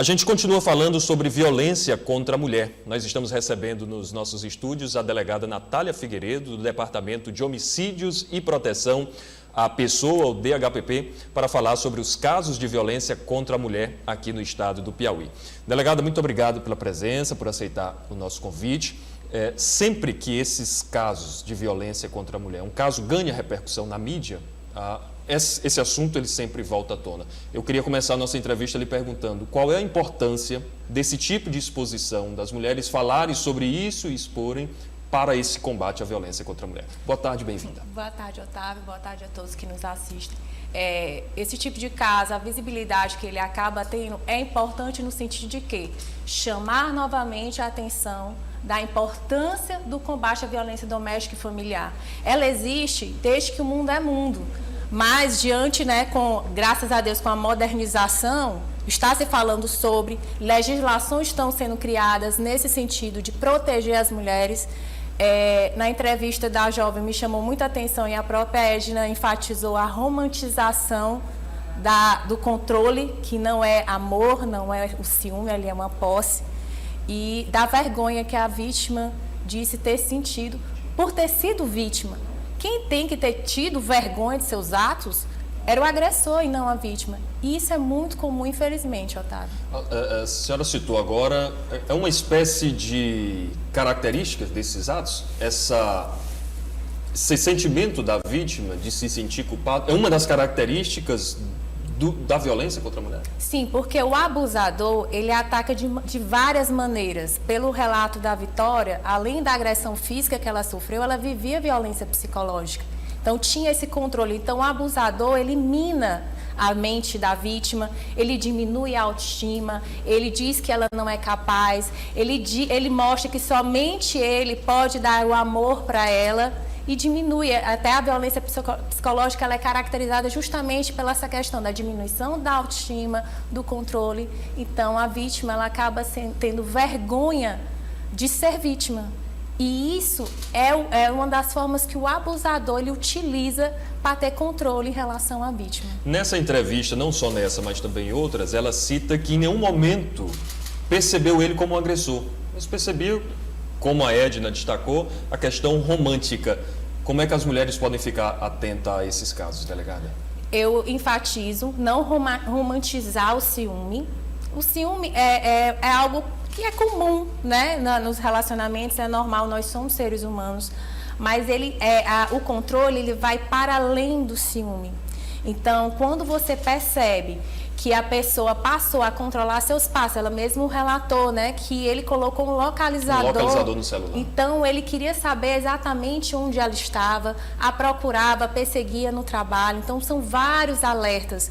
A gente continua falando sobre violência contra a mulher. Nós estamos recebendo nos nossos estúdios a delegada Natália Figueiredo, do Departamento de Homicídios e Proteção à Pessoa, o DHPP, para falar sobre os casos de violência contra a mulher aqui no estado do Piauí. Delegada, muito obrigado pela presença, por aceitar o nosso convite. Sempre que esses casos de violência contra a mulher, um caso ganha repercussão na mídia, esse assunto ele sempre volta à tona. Eu queria começar a nossa entrevista lhe perguntando qual é a importância desse tipo de exposição, das mulheres falarem sobre isso e exporem para esse combate à violência contra a mulher. Boa tarde, bem-vinda. Boa tarde, Otávio. Boa tarde a todos que nos assistem. Esse tipo de caso, a visibilidade que ele acaba tendo é importante no sentido de que chamar novamente a atenção da importância do combate à violência doméstica e familiar. Ela existe desde que o mundo é mundo. Mas diante, graças a Deus, com a modernização, está se falando sobre, legislações estão sendo criadas nesse sentido de proteger as mulheres. Na entrevista da jovem me chamou muita atenção e a própria Edna enfatizou a romantização do controle, que não é amor, não é o ciúme, ali é uma posse, e da vergonha que a vítima disse ter sentido por ter sido vítima. Quem tem que ter tido vergonha de seus atos era o agressor e não a vítima. E isso é muito comum, infelizmente, Otávio. A senhora citou agora, é uma espécie de características desses atos? Esse sentimento da vítima de se sentir culpado é uma das características da violência contra a mulher? Sim, porque o abusador, ele ataca de várias maneiras. Pelo relato da Vitória, além da agressão física que ela sofreu, ela vivia violência psicológica. Então, tinha esse controle. Então, o abusador, ele mina a mente da vítima, ele diminui a autoestima, ele diz que ela não é capaz, ele mostra que somente ele pode dar o amor para ela e diminui. Até a violência psicológica ela é caracterizada justamente pela essa questão da diminuição da autoestima, do controle. Então, a vítima ela acaba tendo vergonha de ser vítima. E isso é uma das formas que o abusador ele utiliza para ter controle em relação à vítima. Nessa entrevista, não só nessa, mas também em outras, ela cita que em nenhum momento percebeu ele como um agressor. Mas percebeu, como a Edna destacou, a questão romântica. Como é que as mulheres podem ficar atentas a esses casos, delegada? Eu enfatizo não romantizar o ciúme. O ciúme é algo que é comum, nos relacionamentos, é normal, nós somos seres humanos, mas o controle ele vai para além do ciúme. Então, quando você percebe que a pessoa passou a controlar seus passos, ela mesmo relatou, que ele colocou um localizador no celular. Então, ele queria saber exatamente onde ela estava, a procurava, a perseguia no trabalho. Então, são vários alertas.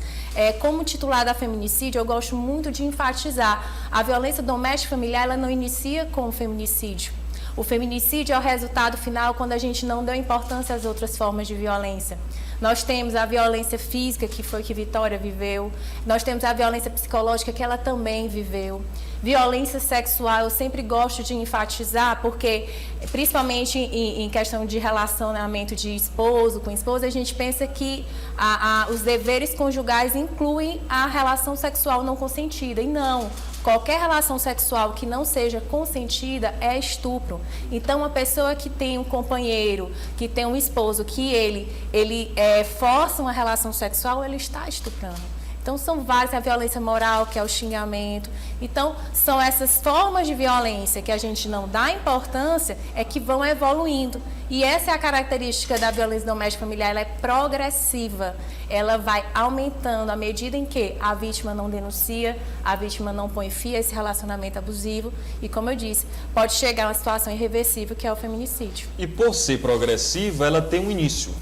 Como titular da feminicídio, eu gosto muito de enfatizar. A violência doméstica familiar, ela não inicia com o feminicídio. O feminicídio é o resultado final quando a gente não deu importância às outras formas de violência. Nós temos a violência física, que foi que Vitória viveu. Nós temos a violência psicológica, que ela também viveu. Violência sexual, eu sempre gosto de enfatizar, porque, principalmente em questão de relacionamento de esposo com esposa, a gente pensa que os deveres conjugais incluem a relação sexual não consentida. E não. Qualquer relação sexual que não seja consentida é estupro. Então, a pessoa que tem um companheiro, que tem um esposo, que ele força uma relação sexual, ele está estuprando. Então, são várias, a violência moral, que é o xingamento. Então, são essas formas de violência que a gente não dá importância, é que vão evoluindo. E essa é a característica da violência doméstica familiar, ela é progressiva. Ela vai aumentando à medida em que a vítima não denuncia, a vítima não põe fim a esse relacionamento abusivo. E, como eu disse, pode chegar a uma situação irreversível, que é o feminicídio. E por ser progressiva, ela tem um início,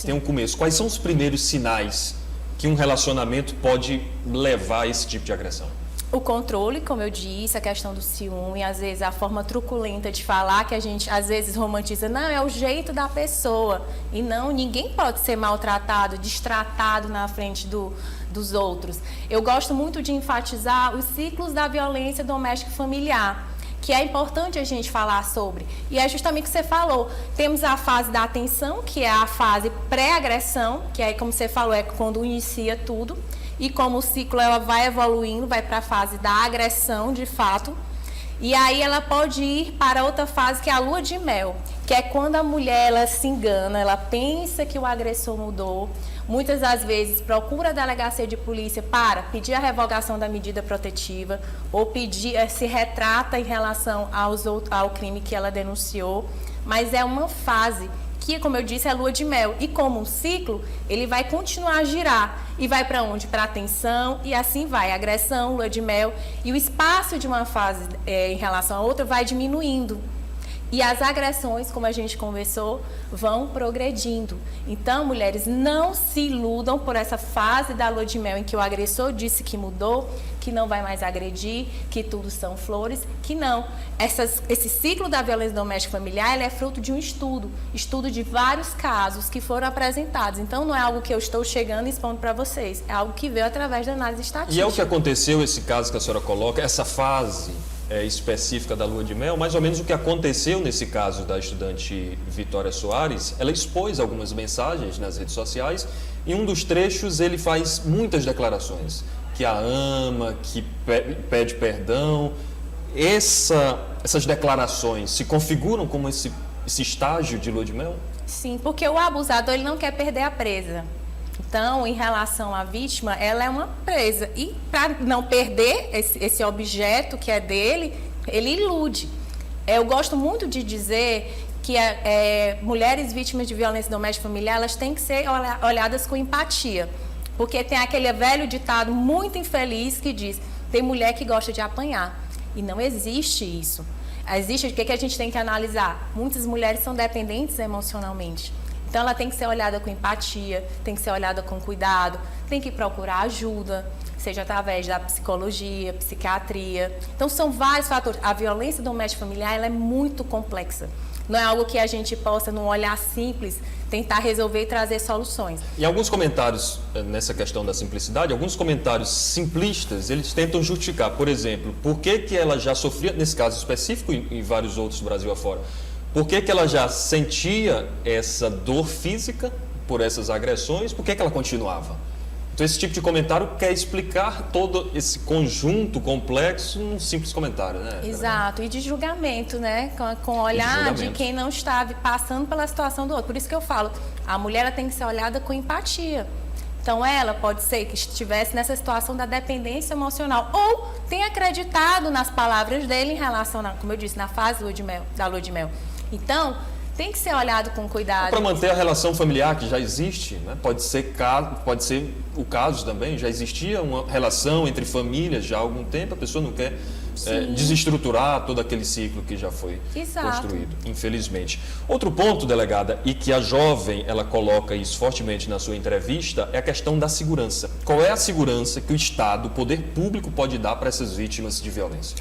tem um começo. Quais são os primeiros sinais que um relacionamento pode levar a esse tipo de agressão? O controle, como eu disse, a questão do ciúme, às vezes a forma truculenta de falar, que a gente às vezes romantiza, não, é o jeito da pessoa. E não, ninguém pode ser maltratado, destratado na frente dos outros. Eu gosto muito de enfatizar os ciclos da violência doméstica e familiar, que é importante a gente falar sobre. E é justamente o que você falou. Temos a fase da atenção, que é a fase pré-agressão, que aí, como você falou, é quando inicia tudo. e como o ciclo ela vai evoluindo, vai para a fase da agressão de fato, e aí ela pode ir para outra fase que é a lua de mel, que é quando a mulher ela se engana, ela pensa que o agressor mudou, muitas das vezes procura a delegacia de polícia para pedir a revogação da medida protetiva ou se retrata em relação ao crime que ela denunciou, mas é uma fase que, como eu disse, é lua de mel. E como um ciclo, ele vai continuar a girar. E vai para onde? Para a tensão e assim vai. Agressão, lua de mel. E o espaço de uma fase em relação à outra vai diminuindo. E as agressões, como a gente conversou, vão progredindo. Então, mulheres, não se iludam por essa fase da lua de mel em que o agressor disse que mudou, que não vai mais agredir, que tudo são flores, que não. Esse ciclo da violência doméstica familiar ele é fruto de um estudo de vários casos que foram apresentados. Então, não é algo que eu estou chegando e expondo para vocês, é algo que veio através da análise estatística. E é o que aconteceu, esse caso que a senhora coloca, essa fase específica da lua de mel, mais ou menos o que aconteceu nesse caso da estudante Vitória Soares. Ela expôs algumas mensagens nas redes sociais e um dos trechos ele faz muitas declarações, que a ama, que pede perdão. Essas declarações se configuram como esse estágio de lua de mel? Sim, porque o abusador ele não quer perder a presa. Então, em relação à vítima, ela é uma presa. E para não perder esse objeto que é dele, ele ilude. Eu gosto muito de dizer que mulheres vítimas de violência doméstica familiar, elas têm que ser olhadas com empatia. Porque tem aquele velho ditado muito infeliz que diz, tem mulher que gosta de apanhar. E não existe isso. Existe o que a gente tem que analisar? Muitas mulheres são dependentes emocionalmente. Então, ela tem que ser olhada com empatia, tem que ser olhada com cuidado, tem que procurar ajuda, seja através da psicologia, psiquiatria. Então, são vários fatores. A violência doméstica familiar ela é muito complexa. Não é algo que a gente possa, num olhar simples, tentar resolver e trazer soluções. E alguns comentários nessa questão da simplicidade, alguns comentários simplistas, eles tentam justificar, por exemplo, por que ela já sofria, nesse caso específico e em vários outros do Brasil afora, por que ela já sentia essa dor física por essas agressões, por que ela continuava? Então, esse tipo de comentário quer explicar todo esse conjunto complexo num simples comentário, né? Exato, e de julgamento, né? Com o olhar de quem não está passando pela situação do outro. Por isso que eu falo, a mulher ela tem que ser olhada com empatia. Então, ela pode ser que estivesse nessa situação da dependência emocional ou tenha acreditado nas palavras dele em relação, como eu disse, na fase da lua de mel. Então, tem que ser olhado com cuidado. Para manter a relação familiar que já existe, né? Pode ser o caso também, já existia uma relação entre famílias já há algum tempo, a pessoa não quer desestruturar todo aquele ciclo que já foi construído, infelizmente. Outro ponto, delegada, e que a jovem ela coloca isso fortemente na sua entrevista, é a questão da segurança. Qual é a segurança que o Estado, o poder público pode dar para essas vítimas de violência?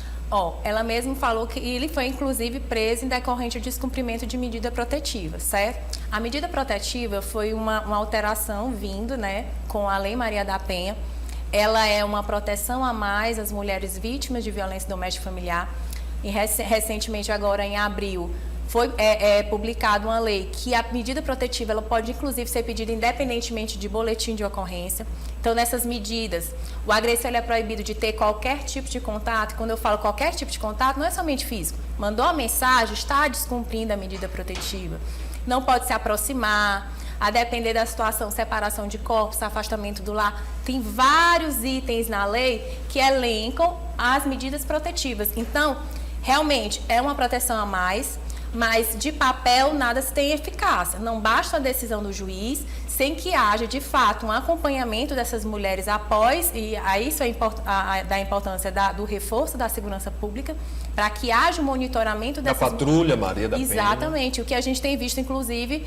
Ela mesma falou que ele foi, inclusive, preso em decorrente do descumprimento de medida protetiva, certo? A medida protetiva foi uma alteração vindo, né, com a Lei Maria da Penha. Ela é uma proteção a mais às mulheres vítimas de violência doméstica familiar. E recentemente, agora em abril, foi publicada uma lei que a medida protetiva ela pode, inclusive, ser pedida independentemente de boletim de ocorrência. Então, nessas medidas, o agressor ele é proibido de ter qualquer tipo de contato. Quando eu falo qualquer tipo de contato, não é somente físico. Mandou a mensagem, está descumprindo a medida protetiva. Não pode se aproximar, a depender da situação, separação de corpos, afastamento do lar. Tem vários itens na lei que elencam as medidas protetivas. Então, realmente, é uma proteção a mais, mas de papel nada se tem eficácia. Não basta a decisão do juiz, sem que haja, de fato, um acompanhamento dessas mulheres após, e aí isso é da importância do reforço da segurança pública, para que haja um monitoramento dessas... Da patrulha Maria da Penha. Exatamente. O que a gente tem visto, inclusive,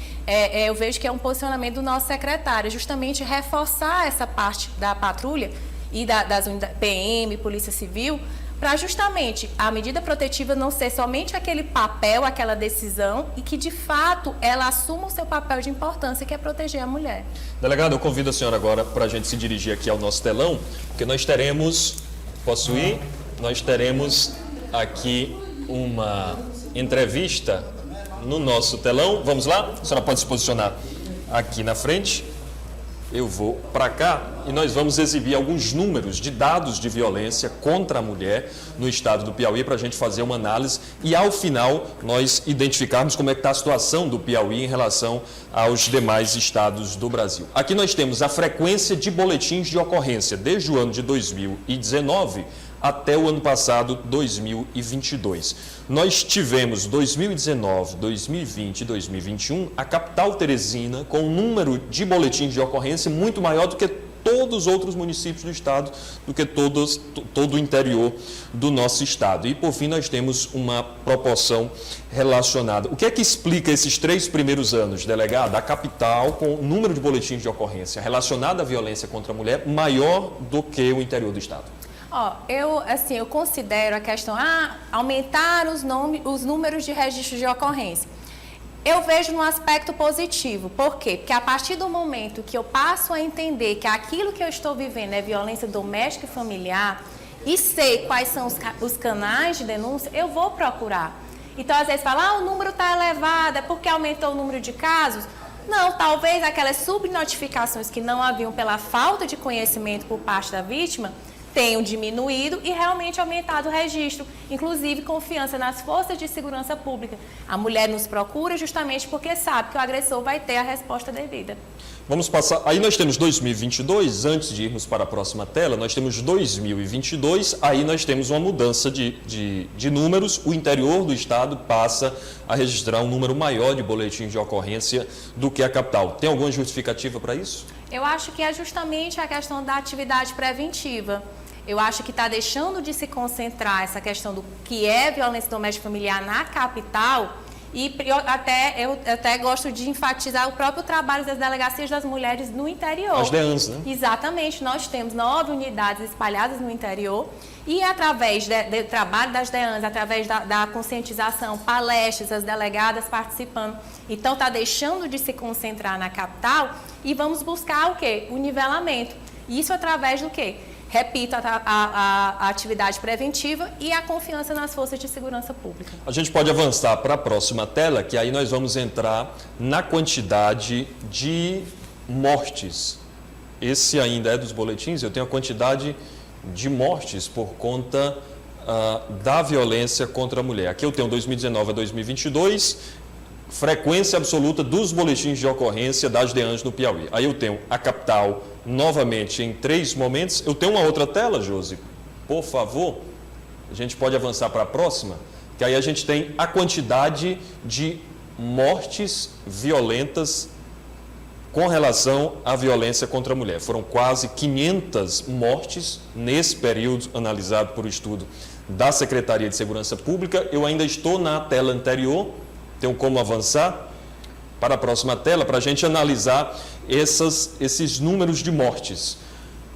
eu vejo que é um posicionamento do nosso secretário, justamente reforçar essa parte da patrulha e das unidades PM, Polícia Civil, para justamente a medida protetiva não ser somente aquele papel, aquela decisão, e que, de fato, ela assuma o seu papel de importância, que é proteger a mulher. Delegado, eu convido a senhora agora para a gente se dirigir aqui ao nosso telão, porque nós teremos, posso ir? Nós teremos aqui uma entrevista no nosso telão. Vamos lá? A senhora pode se posicionar aqui na frente. eu vou para cá e nós vamos exibir alguns números de dados de violência contra a mulher no estado do Piauí para a gente fazer uma análise e, ao final, nós identificarmos como é que está a situação do Piauí em relação aos demais estados do Brasil. Aqui nós temos a frequência de boletins de ocorrência desde o ano de 2019 até o ano passado, 2022. Nós tivemos 2019, 2020 e 2021 a capital teresina com um número de boletins de ocorrência muito maior do que todos os outros municípios do estado, do que todo o interior do nosso estado. E, por fim, nós temos uma proporção relacionada. O que é que explica esses 3 primeiros anos, delegado? A capital com o número de boletins de ocorrência relacionado à violência contra a mulher maior do que o interior do estado. Eu considero a questão, aumentar os números de registros de ocorrência. Eu vejo num aspecto positivo. Por quê? Porque a partir do momento que eu passo a entender que aquilo que eu estou vivendo é violência doméstica e familiar e sei quais são os canais de denúncia, eu vou procurar. Então, às vezes, fala, o número está elevado, é porque aumentou o número de casos. Não, talvez aquelas subnotificações que não haviam pela falta de conhecimento por parte da vítima tenham diminuído e realmente aumentado o registro, inclusive confiança nas forças de segurança pública. A mulher nos procura justamente porque sabe que o agressor vai ter a resposta devida. Vamos passar, aí nós temos 2022, antes de irmos para a próxima tela, nós temos 2022, aí nós temos uma mudança de números, o interior do estado passa a registrar um número maior de boletins de ocorrência do que a capital. Tem alguma justificativa para isso? Eu acho que é justamente a questão da atividade preventiva. Eu acho que está deixando de se concentrar essa questão do que é violência doméstica familiar na capital e eu até gosto de enfatizar o próprio trabalho das delegacias das mulheres no interior. As DEANs, né? Exatamente. Nós temos 9 unidades espalhadas no interior e através do trabalho das DEANs, através da conscientização, palestras, as delegadas participando. Então, está deixando de se concentrar na capital e vamos buscar o quê? O nivelamento. Isso através do quê? Repito, a atividade preventiva e a confiança nas forças de segurança pública. A gente pode avançar para a próxima tela, que aí nós vamos entrar na quantidade de mortes. Esse ainda é dos boletins, eu tenho a quantidade de mortes por conta da violência contra a mulher. Aqui eu tenho 2019 a 2022, frequência absoluta dos boletins de ocorrência das DEANs no Piauí. Aí eu tenho a capital novamente em 3 momentos. Eu tenho uma outra tela, Josi, por favor. A gente pode avançar para a próxima, que aí a gente tem a quantidade de mortes violentas com relação à violência contra a mulher. Foram quase 500 mortes nesse período analisado por estudo da Secretaria de Segurança Pública. Eu ainda estou na tela anterior, tenho como avançar para a próxima tela para a gente analisar esses números de mortes.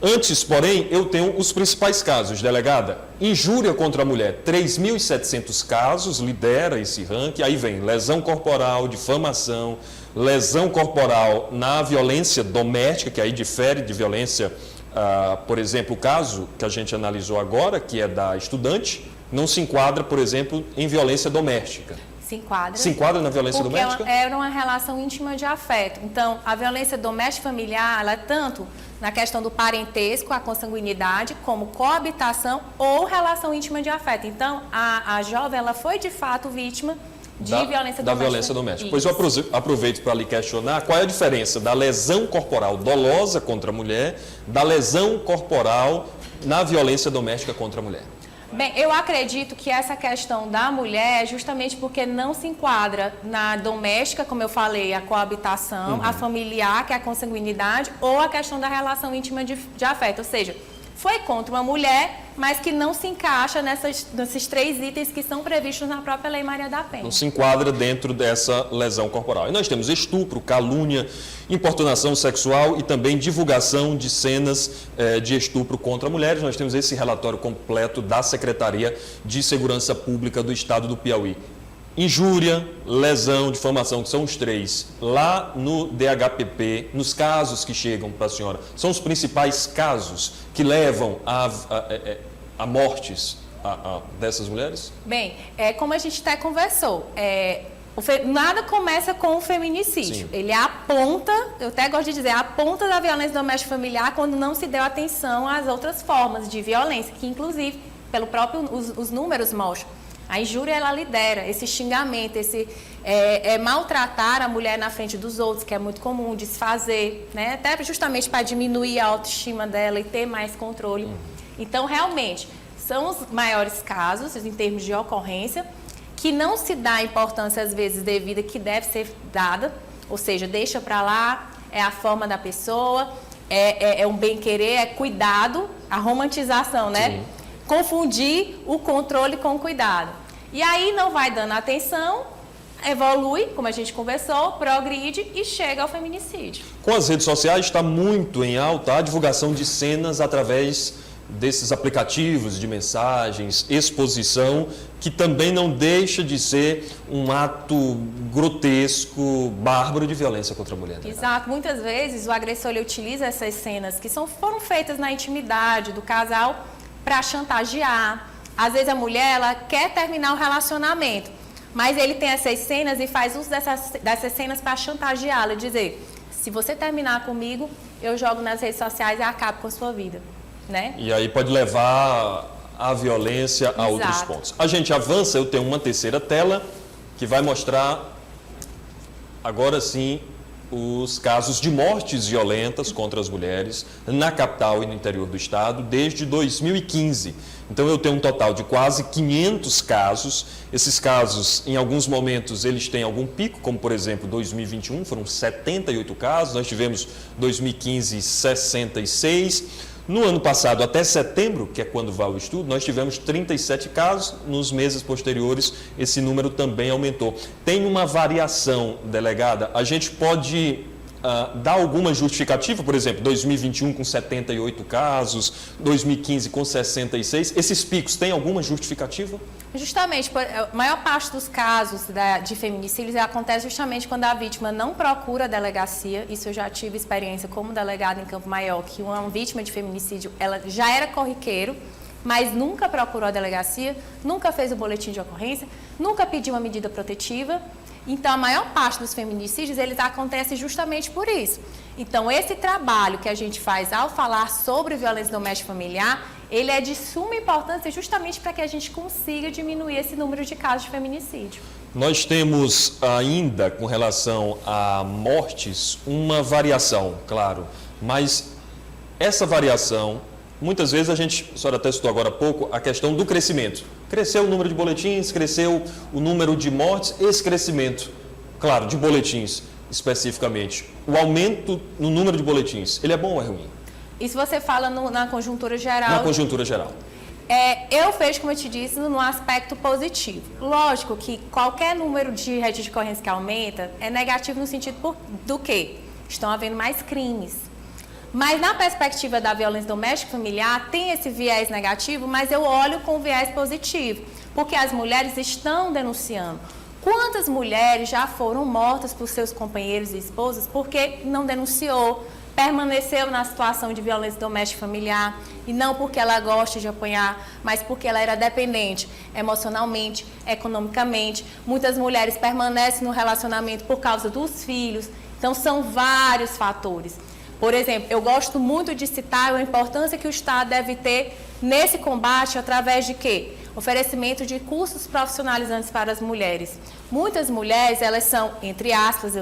Antes, porém, eu tenho os principais casos, delegada. Injúria contra a mulher, 3.700 casos, lidera esse ranking. Aí vem lesão corporal, difamação, lesão corporal na violência doméstica, que aí difere de violência, por exemplo, o caso que a gente analisou agora, que é da estudante, não se enquadra, por exemplo, em violência doméstica. Se enquadra na violência doméstica? Porque era uma relação íntima de afeto. Então, a violência doméstica familiar, ela é tanto na questão do parentesco, a consanguinidade, como coabitação ou relação íntima de afeto. Então, a jovem, ela foi de fato vítima de violência doméstica. Da violência doméstica. Pois eu aproveito para lhe questionar qual é a diferença da lesão corporal dolosa contra a mulher, da lesão corporal na violência doméstica contra a mulher. Bem, eu acredito que essa questão da mulher é justamente porque não se enquadra na doméstica, como eu falei, a coabitação, a familiar, que é a consanguinidade, ou a questão da relação íntima de afeto. Ou seja, foi contra uma mulher, mas que não se encaixa nesses 3 itens que são previstos na própria Lei Maria da Penha. Não se enquadra dentro dessa lesão corporal. E nós temos estupro, calúnia, importunação sexual e também divulgação de cenas de estupro contra mulheres. Nós temos esse relatório completo da Secretaria de Segurança Pública do Estado do Piauí. Injúria, lesão, difamação, que são os 3. Lá no DHPP, nos casos que chegam para a senhora, são os principais casos que levam a mortes dessas mulheres? Bem, como a gente até conversou, Nada começa com o feminicídio. Sim. Ele é a ponta, eu até gosto de dizer, a ponta da violência doméstica familiar quando não se deu atenção às outras formas de violência, que inclusive, pelo próprio, os números mostram. A injúria, ela lidera esse xingamento, esse maltratar a mulher na frente dos outros, que é muito comum, desfazer, né? Até justamente para diminuir a autoestima dela e ter mais controle. Então, realmente, são os maiores casos, em termos de ocorrência, que não se dá a importância, às vezes, devida, que deve ser dada, ou seja, deixa para lá, é a forma da pessoa, é um bem-querer, é cuidado, a romantização, né? Sim. Confundir o controle com o cuidado. E aí não vai dando atenção, evolui, como a gente conversou, progride e chega ao feminicídio. Com as redes sociais está muito em alta a divulgação de cenas através desses aplicativos de mensagens, exposição, que também não deixa de ser um ato grotesco, bárbaro de violência contra a mulher. Né? Exato. Muitas vezes o agressor ele utiliza essas cenas que foram feitas na intimidade do casal para chantagear. Às vezes a mulher ela quer terminar o relacionamento, mas ele tem essas cenas e faz uso dessas cenas para chantageá-la, dizer, se você terminar comigo, eu jogo nas redes sociais e acabo com a sua vida. Né? E aí pode levar a violência a outros pontos. A gente avança, eu tenho uma terceira tela que vai mostrar, agora sim, os casos de mortes violentas contra as mulheres na capital e no interior do estado desde 2015. Então eu tenho um total de quase 500 casos. Esses casos, em alguns momentos, eles têm algum pico, como por exemplo 2021, foram 78 casos, nós tivemos 2015 66. No ano passado, até setembro, que é quando vai o estudo, nós tivemos 37 casos. Nos meses posteriores, esse número também aumentou. Tem uma variação, delegada? A gente pode dar alguma justificativa? Por exemplo, 2021 com 78 casos, 2015 com 66. Esses picos têm alguma justificativa? Justamente, a maior parte dos casos de feminicídios acontece justamente quando a vítima não procura a delegacia. Isso eu já tive experiência como delegada em Campo Maior, que uma vítima de feminicídio ela já era corriqueiro, mas nunca procurou a delegacia, nunca fez o boletim de ocorrência, nunca pediu uma medida protetiva. Então, a maior parte dos feminicídios, eles acontecem justamente por isso. Então, esse trabalho que a gente faz ao falar sobre violência doméstica familiar, ele é de suma importância justamente para que a gente consiga diminuir esse número de casos de feminicídio. Nós temos ainda, com relação a mortes, uma variação, claro, mas essa variação, muitas vezes a senhora até citou agora há pouco, a questão do crescimento. Cresceu o número de boletins, cresceu o número de mortes, esse crescimento, claro, de boletins especificamente, o aumento no número de boletins, ele é bom ou é ruim? Isso você fala na conjuntura geral? Na conjuntura geral. Eu vejo, como eu te disse, no aspecto positivo. Lógico que qualquer número de rede de ocorrência que aumenta é negativo no sentido do quê? Estão havendo mais crimes. Mas na perspectiva da violência doméstica familiar, tem esse viés negativo, mas eu olho com viés positivo, porque as mulheres estão denunciando. Quantas mulheres já foram mortas por seus companheiros e esposas porque não denunciou, permaneceu na situação de violência doméstica familiar, e não porque ela gosta de apanhar, mas porque ela era dependente emocionalmente, economicamente. Muitas mulheres permanecem no relacionamento por causa dos filhos. Então, são vários fatores. Por exemplo, eu gosto muito de citar a importância que o Estado deve ter nesse combate através de quê? Oferecimento de cursos profissionalizantes para as mulheres. Muitas mulheres, elas são, entre aspas,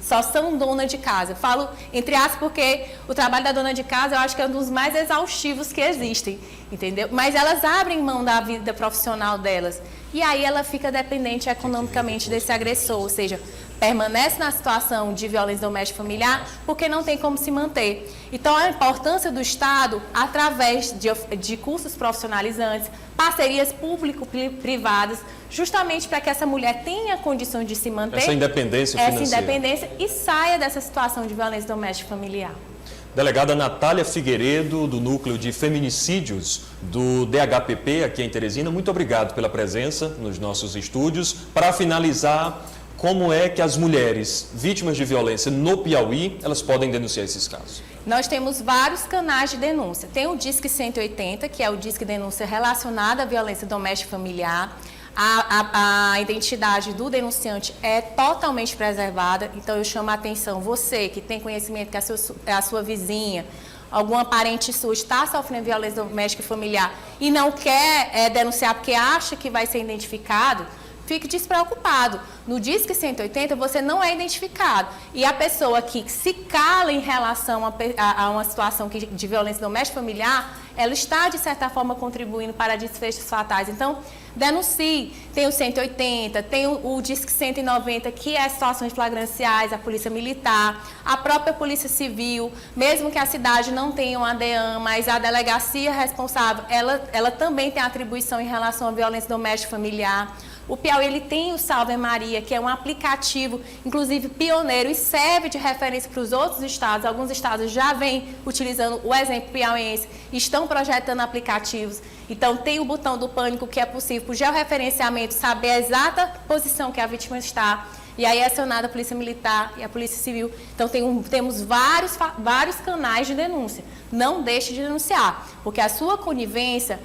só são dona de casa. Eu falo entre aspas porque o trabalho da dona de casa eu acho que é um dos mais exaustivos que existem, entendeu? Mas elas abrem mão da vida profissional delas. E aí ela fica dependente economicamente desse agressor, ou seja, permanece na situação de violência doméstica familiar porque não tem como se manter. Então, a importância do Estado, através de cursos profissionalizantes, parcerias público-privadas, justamente para que essa mulher tenha condições de se manter. Essa independência financeira. Essa independência e saia dessa situação de violência doméstica familiar. Delegada Natália Figueiredo, do Núcleo de Feminicídios do DHPP, aqui em Teresina, muito obrigado pela presença nos nossos estúdios. Para finalizar, como é que as mulheres vítimas de violência no Piauí, elas podem denunciar esses casos? Nós temos vários canais de denúncia. Tem o Disque 180, que é o Disque Denúncia relacionada à violência doméstica familiar. A identidade do denunciante é totalmente preservada, então eu chamo a atenção, você que tem conhecimento que a sua vizinha, alguma parente sua está sofrendo violência doméstica e familiar e não quer denunciar porque acha que vai ser identificado, fique despreocupado. No Disque 180 você não é identificado. E a pessoa que se cala em relação a uma situação de violência doméstica e familiar, ela está, de certa forma, contribuindo para desfechos fatais. Então, denuncie. Tem o 180, tem o Disque 190, que é situações flagranciais, a Polícia Militar, a própria Polícia Civil, mesmo que a cidade não tenha um ADEAM, mas a delegacia responsável, ela também tem atribuição em relação à violência doméstica e familiar. O Piauí ele tem o Salve Maria, que é um aplicativo, inclusive pioneiro, e serve de referência para os outros estados. Alguns estados já vêm utilizando o exemplo piauiense, estão projetando aplicativos. Então, tem o botão do pânico, que é possível, por georreferenciamento, saber a exata posição que a vítima está. E aí é acionada a Polícia Militar e a Polícia Civil. Então, temos vários canais de denúncia. Não deixe de denunciar, porque a sua conivência,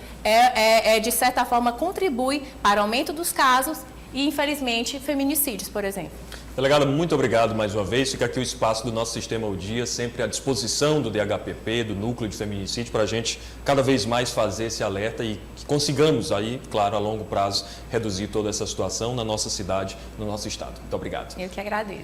de certa forma, contribui para o aumento dos casos e, infelizmente, feminicídios, por exemplo. Delegada, muito obrigado mais uma vez. Fica aqui o espaço do nosso Sistema ao Dia, sempre à disposição do DHPP, do Núcleo de Feminicídio, para a gente cada vez mais fazer esse alerta e que consigamos aí, claro, a longo prazo, reduzir toda essa situação na nossa cidade, no nosso estado. Muito obrigado. Eu que agradeço.